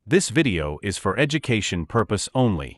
This video is for education purpose only.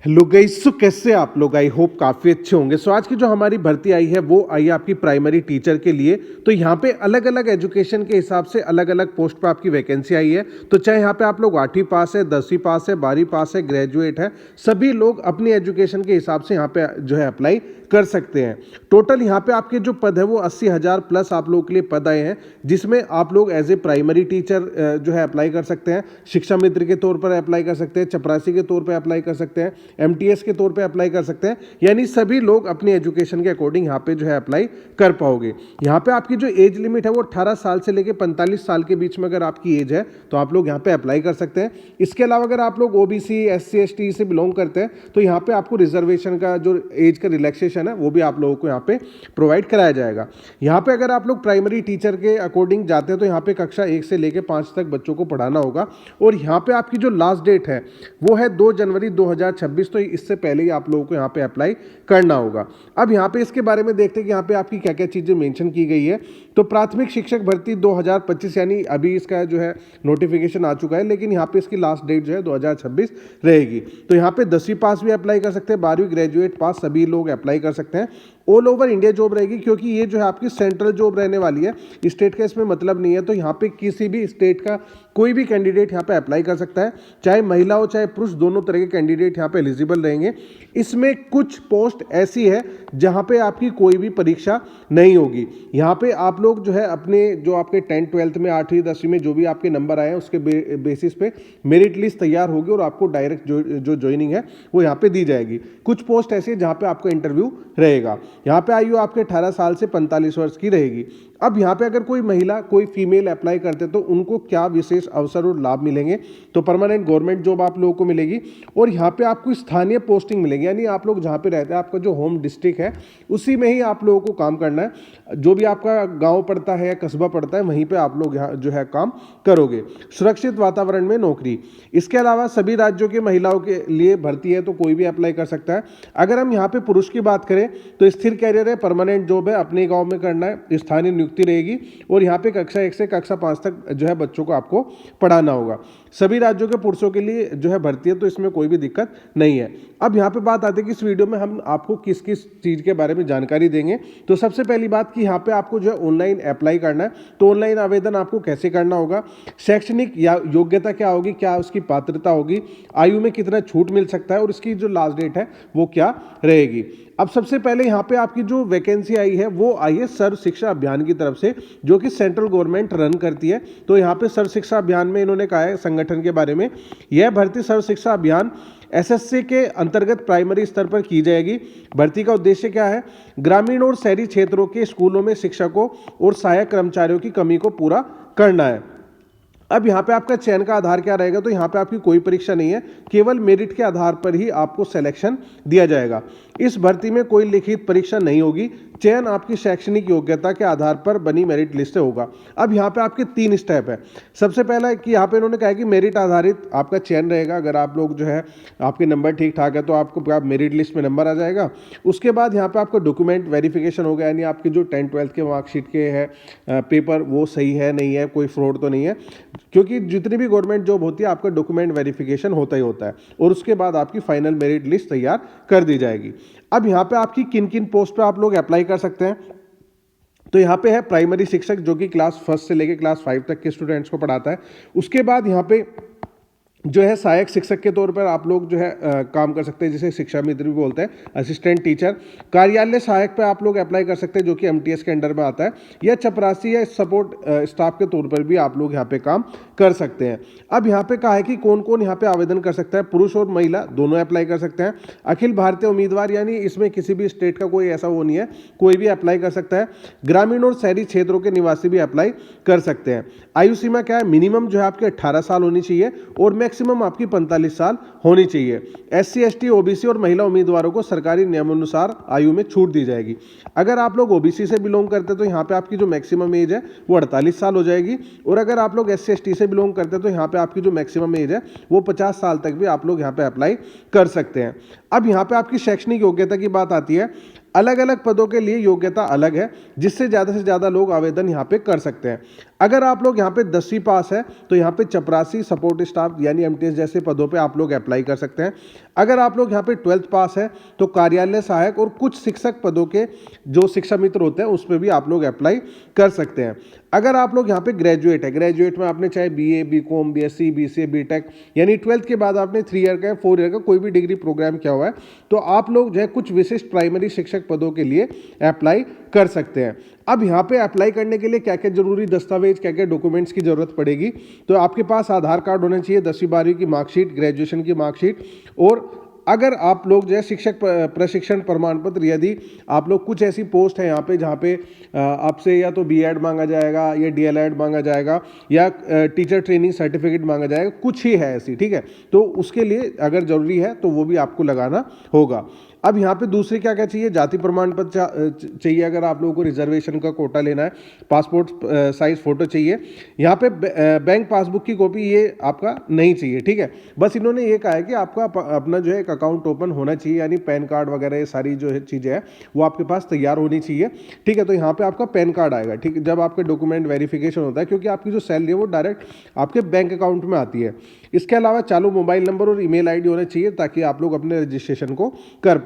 Hello guys, so कैसे आप लोग? I hope काफ़ी अच्छे होंगे। सो आज की जो हमारी भर्ती आई है वो आई है आपकी प्राइमरी टीचर के लिए। तो यहाँ पे अलग अलग एजुकेशन के हिसाब से अलग अलग पोस्ट पे आपकी वैकेंसी आई है। तो चाहे यहाँ पे आप लोग 8वीं पास है, 10वीं पास है, 12वीं पास है, ग्रेजुएट है, सभी लोग अपनी एजुकेशन के हिसाब से यहाँ पे जो है अप्लाई कर सकते हैं। टोटल यहाँ पे आपके जो पद है वो 80,000 प्लस आप लोगों के लिए पद आए हैं, जिसमें आप लोग एज ए प्राइमरी टीचर जो है अप्लाई कर सकते हैं, शिक्षा मित्र के तौर पर अप्लाई कर सकते हैं, चपरासी के तौर पर अप्लाई कर सकते हैं, एमटीएस के तौर पे अप्लाई कर सकते हैं। यानी सभी लोग अपनी एजुकेशन के अकॉर्डिंग यहाँ पे जो है अप्लाई कर पाओगे। यहाँ पे आपकी जो एज लिमिट है वो 18 साल से लेकर 45 साल के बीच में अगर आपकी एज है तो आप लोग यहाँ पे अप्लाई कर सकते हैं। इसके अलावा अगर आप लोग ओबीसी, एससी, एसटी से बिलोंग करते हैं तो यहाँ पे आपको रिजर्वेशन का जो एज का रिलैक्सेशन है वो भी आप लोगों को यहाँ पे प्रोवाइड कराया जाएगा। यहाँ पे अगर आप लोग प्राइमरी टीचर के अकॉर्डिंग जाते हैं तो यहाँ पे कक्षा 1 से लेकर 5 तक बच्चों को पढ़ाना होगा। और यहाँ पे आपकी जो लास्ट डेट है वो है 2 जनवरी 2026। तो इससे पहले ही आप लोगों को यहाँ पे अप्लाई करना होगा। अब यहाँ पे इसके बारे में देखते हैं कि यहाँ पे आपकी क्या क्या चीज़ें मेंशन की गई है। तो प्राथमिक शिक्षक भर्ती 2025 यानी अभी इसका जो है नोटिफिकेशन आ चुका है, लेकिन यहाँ पे इसकी लास्ट डेट जो है 2026 रहेगी। तो यहाँ पे 10वीं पास भी अप्लाई कर सकते हैं, 12वीं ग्रेजुएट पास सभी लोग अप्लाई कर सकते हैं। ऑल ओवर इंडिया जॉब रहेगी, क्योंकि ये जो है आपकी सेंट्रल जॉब रहने वाली है, स्टेट का इसमें मतलब नहीं है। तो यहाँ पे किसी भी स्टेट का कोई भी कैंडिडेट यहाँ पे अप्लाई कर सकता है, चाहे महिला हो चाहे पुरुष, दोनों तरह के कैंडिडेट यहाँ पे एलिजिबल रहेंगे। इसमें कुछ पोस्ट ऐसी है जहाँ पे आपकी कोई भी परीक्षा नहीं होगी। यहाँ पे आप लोग जो है अपने जो आपके 10th 12th में 8वीं 10वीं में जो भी आपके नंबर आए हैं उसके बेसिस पे मेरिट लिस्ट तैयार होगी और आपको डायरेक्ट जो ज्वाइनिंग है वो यहाँ पे दी जाएगी। कुछ पोस्ट ऐसी है जहाँ पे आपका इंटरव्यू रहेगा। यहाँ पे आयु आपके 18 साल से 45 वर्ष की रहेगी। अब यहाँ पे अगर कोई महिला, कोई फीमेल अप्लाई करते तो उनको क्या विशेष अवसर और लाभ मिलेंगे? तो परमानेंट गवर्नमेंट जॉब आप लोगों को मिलेगी और यहाँ पे आपको स्थानीय पोस्टिंग मिलेगी, यानी आप लोग जहाँ पे रहते हैं आपका जो होम डिस्ट्रिक्ट है उसी में ही आप लोगों को काम करना है। जो भी आपका गाँव पड़ता है या कस्बा पड़ता है वहीं पर आप लोग यहाँ जो है काम करोगे। सुरक्षित वातावरण में नौकरी। इसके अलावा सभी राज्यों की महिलाओं के लिए भर्ती है, तो कोई भी अप्लाई कर सकता है। अगर हम यहाँ पे पुरुष की बात करें तो स्थिर कैरियर है, परमानेंट जॉब है, अपने गाँव में करना है, स्थानीय नियुक्ति रहेगी और यहाँ पे कक्षा 1 से कक्षा 5 तक जो है बच्चों को आपको पढ़ाना होगा। सभी राज्यों के पुरुषों के लिए जो है भर्ती है, तो इसमें कोई भी दिक्कत नहीं है। अब यहाँ पे बात आती है कि इस वीडियो में हम आपको किस किस चीज़ के बारे में जानकारी देंगे। तो सबसे पहली बात कि यहाँ पे आपको जो है ऑनलाइन अप्लाई करना है। तो ऑनलाइन आवेदन आपको कैसे करना होगा, शैक्षणिक या योग्यता क्या होगी, क्या उसकी पात्रता होगी, आयु में कितना छूट मिल सकता है और इसकी जो लास्ट डेट है वो क्या रहेगी। अब सबसे पहले यहाँ पे आपकी जो वैकेंसी आई है वो आई है सर्व शिक्षा अभियान की तरफ से, जो कि सेंट्रल गवर्नमेंट रन करती है। तो यहाँ पे सर्व शिक्षा अभियान में इन्होंने कहा है संगठन के बारे में, यह भर्ती सर्व शिक्षा अभियान एसएससी के अंतर्गत प्राइमरी स्तर पर की जाएगी। भर्ती का उद्देश्य क्या है? ग्रामीण और शहरी क्षेत्रों के स्कूलों में शिक्षकों और सहायक कर्मचारियों की कमी को पूरा करना है। अब यहाँ पे आपका चयन का आधार क्या रहेगा? तो यहाँ पे आपकी कोई परीक्षा नहीं है, केवल मेरिट के आधार पर ही आपको सिलेक्शन दिया जाएगा। इस भर्ती में कोई लिखित परीक्षा नहीं होगी। चयन आपकी शैक्षणिक योग्यता के आधार पर बनी मेरिट लिस्ट से होगा। अब यहाँ पे आपके 3 स्टेप है। सबसे पहला है कि यहाँ पे इन्होंने कहा है कि मेरिट आधारित आपका चयन रहेगा। अगर आप लोग जो है आपके नंबर ठीक ठाक है तो आपको मेरिट लिस्ट में नंबर आ जाएगा। उसके बाद यहाँ पे आपका डॉक्यूमेंट वेरिफिकेशन होगा, यानी आपके जो 10th 12th के मार्कशीट के है पेपर वो सही है नहीं है, कोई फ्रॉड तो नहीं है, क्योंकि जितनी भी गवर्नमेंट जॉब होती है आपका डॉक्यूमेंट वेरिफिकेशन होता ही होता है। और उसके बाद आपकी फाइनल मेरिट लिस्ट तैयार कर दी जाएगी। अब यहाँ पे आपकी किन किन पोस्ट पे आप लोग अप्लाई कर सकते हैं? तो यहाँ पे है प्राइमरी शिक्षक, जो कि क्लास 1 से लेकर क्लास 5 तक के स्टूडेंट्स को पढ़ाता है। उसके बाद यहाँ पे जो है सहायक शिक्षक के तौर पर आप लोग जो है काम कर सकते हैं, जिसे शिक्षा मित्र भी बोलते हैं, असिस्टेंट टीचर। कार्यालय सहायक पे आप लोग अप्लाई कर सकते हैं, जो कि एमटीएस के अंडर में आता है, या चपरासी या सपोर्ट स्टाफ के तौर पर भी आप लोग यहाँ पे काम कर सकते हैं। अब यहाँ पे कहा है कि कौन कौन यहाँ पे आवेदन कर सकता है? पुरुष और महिला दोनों अप्लाई कर सकते हैं। अखिल भारतीय उम्मीदवार, यानी इसमें किसी भी स्टेट का कोई ऐसा वो नहीं है, कोई भी अप्लाई कर सकता है। ग्रामीण और शहरी क्षेत्रों के निवासी भी अप्लाई कर सकते हैं। आयु सीमा क्या है? मिनिमम जो है आपके 18 साल होनी चाहिए और मैक्सिमम आपकी 45 साल होनी चाहिए। एससी, एसटी, ओबीसी और महिला उम्मीदवारों को सरकारी नियमानुसार आयु में छूट दी जाएगी। अगर आप लोग ओबीसी से बिलोंग करते हैं तो यहाँ पे आपकी जो मैक्सिमम एज है वो 48 साल हो जाएगी। और अगर आप लोग एससी, एसटी से बिलोंग करते हैं तो यहाँ पे आपकी जो मैक्सिमम एज है वो 50 साल तक भी आप लोग यहाँ पे अप्लाई कर सकते हैं। अब यहाँ पे आपकी शैक्षणिक योग्यता की बात आती है। अलग अलग पदों के लिए योग्यता अलग है, जिससे ज़्यादा से ज़्यादा लोग आवेदन यहाँ पे कर सकते हैं। अगर आप लोग यहाँ पे 10वीं पास है तो यहाँ पे चपरासी, सपोर्ट स्टाफ यानी एमटीएस जैसे पदों पे आप लोग अप्लाई कर सकते हैं। अगर आप लोग यहाँ पे 12th पास है तो कार्यालय सहायक और कुछ शिक्षक पदों के जो शिक्षा मित्र होते हैं उस पर भी आप लोग अप्लाई कर सकते हैं। अगर आप लोग यहाँ पे ग्रेजुएट है, ग्रेजुएट में आपने चाहे BA, BCom, BSc, BCA, BTech यानी 12th के बाद आपने 3 ईयर का, 4 ईयर का कोई भी डिग्री प्रोग्राम किया हुआ है तो आप लोग जो है कुछ विशिष्ट प्राइमरी शिक्षक पदों के लिए अप्लाई कर सकते हैं। अब यहाँ पे अप्लाई करने के लिए क्या क्या जरूरी दस्तावेज, क्या क्या डॉक्यूमेंट्स की जरूरत पड़ेगी, तो आपके पास आधार कार्ड होना चाहिए, 10वीं 12वीं की मार्कशीट, ग्रेजुएशन की मार्कशीट, और अगर आप लोग जो है शिक्षक प्रशिक्षण प्रमाण पत्र, यदि आप लोग कुछ ऐसी पोस्ट है यहाँ पे जहाँ पे आपसे या तो बीएड मांगा जाएगा या डीएलएड मांगा जाएगा या टीचर ट्रेनिंग सर्टिफिकेट मांगा जाएगा, कुछ ही है ऐसी, ठीक है, तो उसके लिए अगर जरूरी है तो वो भी आपको लगाना होगा। अब यहाँ पे दूसरे क्या क्या चाहिए, जाति प्रमाण पत्र चाहिए अगर आप लोगों को रिजर्वेशन का कोटा लेना है, पासपोर्ट साइज फोटो चाहिए, यहाँ पे बैंक पासबुक की कॉपी ये आपका नहीं चाहिए, ठीक है। बस इन्होंने ये कहा है कि आपका अपना जो है एक अकाउंट ओपन होना चाहिए, यानी पैन कार्ड वगैरह ये सारी जो है चीज़ें हैं वो आपके पास तैयार होनी चाहिए, ठीक है। तो यहाँ पे आपका पैन कार्ड आएगा, ठीक है, जब आपका डॉक्यूमेंट वेरिफिकेशन होता है, क्योंकि आपकी जो सैलरी है वो डायरेक्ट आपके बैंक अकाउंट में आती है। इसके अलावा चालू मोबाइल नंबर और ईमेल आईडी होना चाहिए ताकि आप लोग अपने रजिस्ट्रेशन को कर